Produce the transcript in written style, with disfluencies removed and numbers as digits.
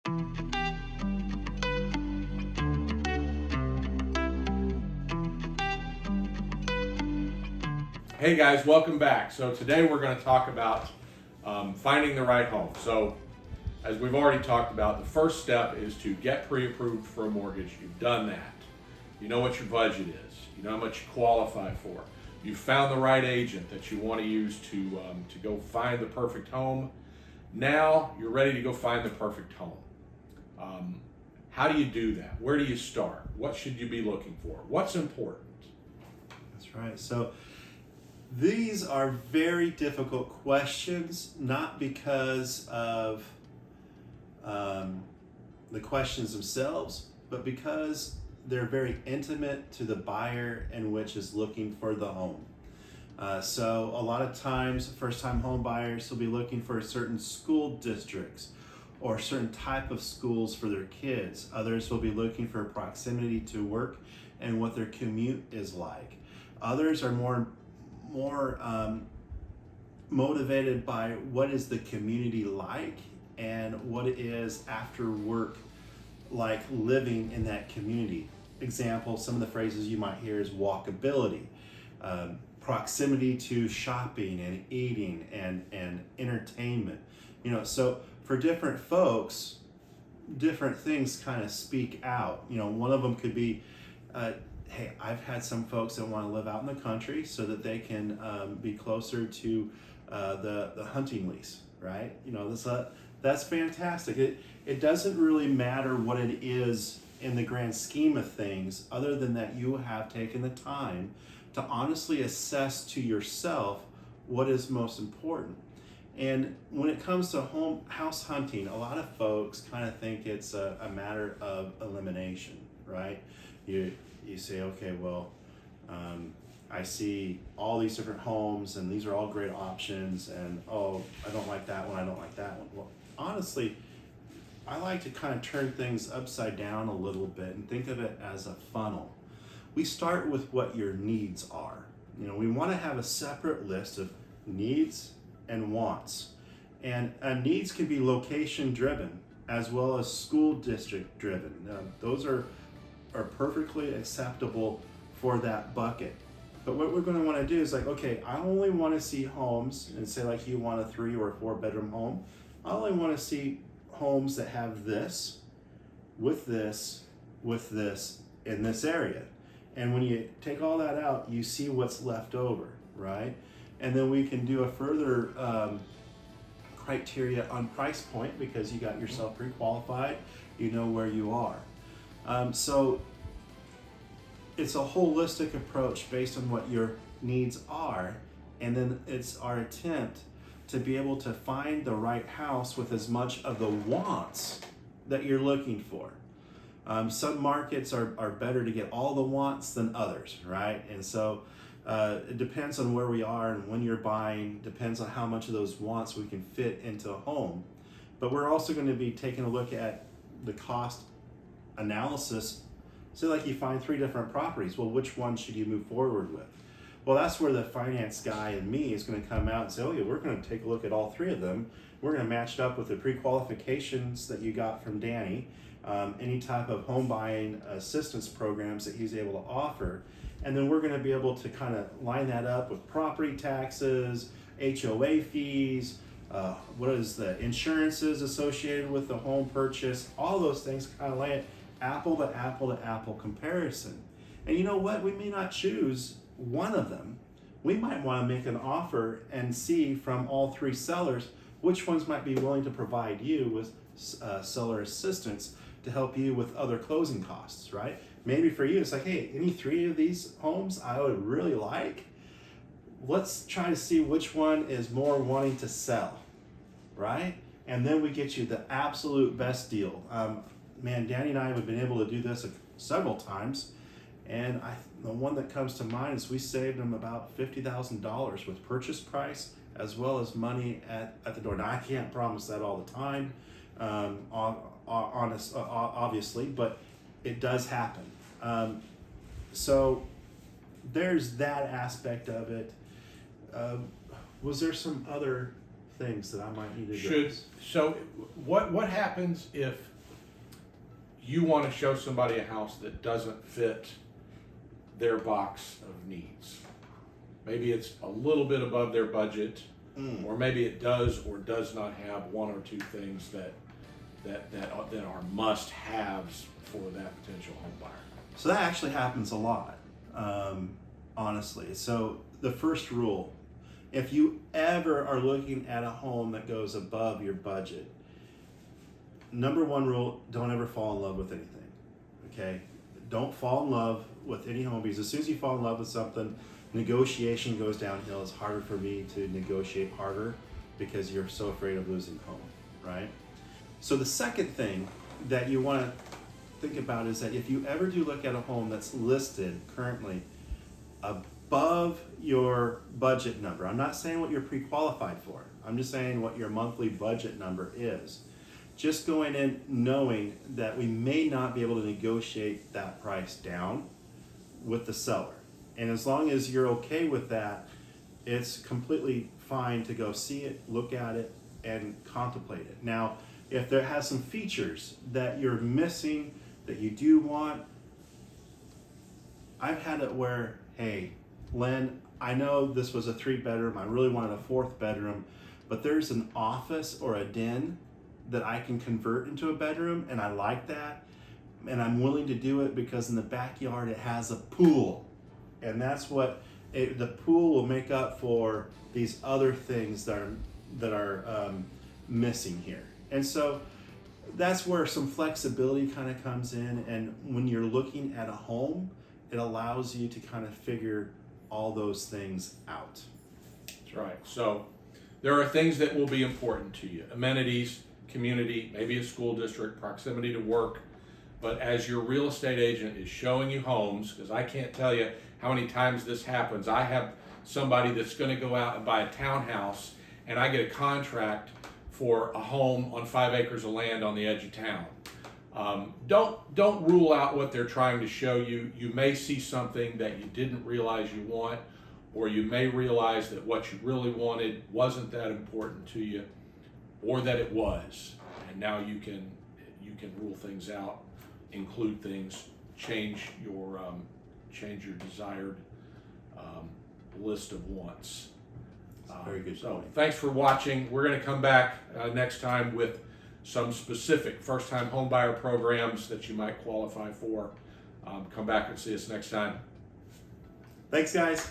Hey guys, welcome back. So today we're going to talk about finding the right home. So as we've already talked about, the first step is to get pre-approved for a mortgage. You've done that. You know what your budget is. You know how much you qualify for. You've found the right agent that you want to use to go find the perfect home. Now you're ready to go find the perfect home. How do you do that? Where do you start? What should you be looking for? What's important? That's right. So these are very difficult questions, not because of the questions themselves, but because they're very intimate to the buyer and which is looking for the home. So a lot of times, first-time home buyers will be looking for certain school districts or certain type of schools for their kids. Others will be looking for proximity to work and what their commute is like. Others are more motivated by what is the community like and what it is after work like living in that community. Example, some of the phrases you might hear is walkability, proximity to shopping and eating and entertainment. So for different folks, different things kind of speak out. One of them could be, hey, I've had some folks that want to live out in the country so that they can be closer to the hunting lease, right? That's fantastic. It doesn't really matter what it is in the grand scheme of things, other than that you have taken the time to honestly assess to yourself what is most important. And when it comes to house hunting, a lot of folks kind of think it's a matter of elimination, right? You say, okay, well, I see all these different homes and these are all great options, and oh, I don't like that one, I don't like that one. Well, honestly, I like to kind of turn things upside down a little bit and think of it as a funnel. We start with what your needs are. We want to have a separate list of needs and wants. And needs can be location driven as well as school district driven. Those are perfectly acceptable for that bucket. But what we're going to want to do is like, okay, I only want to see homes, and say like you want a 3 or 4 bedroom home. I only want to see homes that have this, with this, in this area. And when you take all that out, you see what's left over, right? And then we can do a further criteria on price point, because you got yourself pre-qualified, you know where you are. So it's a holistic approach based on what your needs are, and then it's our attempt to be able to find the right house with as much of the wants that you're looking for. Some markets are better to get all the wants than others, right? And so it depends on where we are and when you're buying, depends on how much of those wants we can fit into a home. But we're also going to be taking a look at the cost analysis. So like you find 3 different properties, well, which one should you move forward with? Well, that's where the finance guy and me is going to come out and say, oh yeah, we're going to take a look at all 3 of them. We're going to match it up with the pre-qualifications that you got from Danny, any type of home buying assistance programs that he's able to offer. And then we're going to be able to kind of line that up with property taxes, HOA fees, what is the insurances associated with the home purchase, all those things, kind of lay it apple to apple to apple comparison. And you know what? We may not choose one of them. We might want to make an offer and see from all 3 sellers which ones might be willing to provide you with seller assistance to help you with other closing costs, right? Maybe for you, it's like, hey, any 3 of these homes I would really like. Let's try to see which one is more wanting to sell, right? And then we get you the absolute best deal. Man, Danny and I have been able to do this several times, and the one that comes to mind is we saved them about $50,000 with purchase price as well as money at the door. Now, I can't promise that all the time, obviously, but it does happen. So there's that aspect of it. Was there some other things that I might need to address? So what happens if you want to show somebody a house that doesn't fit their box of needs. Maybe it's a little bit above their budget, or maybe it does or does not have one or two things that are must-haves for that potential home buyer. So that actually happens a lot, honestly. So the first rule, if you ever are looking at a home that goes above your budget, number one rule, don't ever fall in love with anything, okay? Don't fall in love with any home, because as soon as you fall in love with something, negotiation goes downhill. It's harder for me to negotiate harder because you're so afraid of losing home, right? So the second thing that you want to think about is that if you ever do look at a home that's listed currently above your budget number, I'm not saying what you're pre-qualified for, I'm just saying what your monthly budget number is. Just going in knowing that we may not be able to negotiate that price down with the seller. And as long as you're okay with that, it's completely fine to go see it, look at it, and contemplate it. Now, if there has some features that you're missing that you do want, I've had it where, hey, Len, I know this was a 3-bedroom, I really wanted a 4th bedroom, but there's an office or a den that I can convert into a bedroom, and I like that, and I'm willing to do it because in the backyard it has a pool. And that's what the pool will make up for these other things that are missing here. And so that's where some flexibility kind of comes in. And when you're looking at a home, it allows you to kind of figure all those things out. That's right. So there are things that will be important to you: amenities, community, maybe a school district, proximity to work. But as your real estate agent is showing you homes, because I can't tell you how many times this happens. I have somebody that's going to go out and buy a townhouse, and I get a contract for a home on 5 acres of land on the edge of town. Don't rule out what they're trying to show you. You may see something that you didn't realize you want, or you may realize that what you really wanted wasn't that important to you, or that it was. And now you can rule things out, include things, change your desired list of wants. Very good. So thanks for watching. We're going to come back next time with some specific first-time homebuyer programs that you might qualify for. Come back and see us next time. Thanks, guys.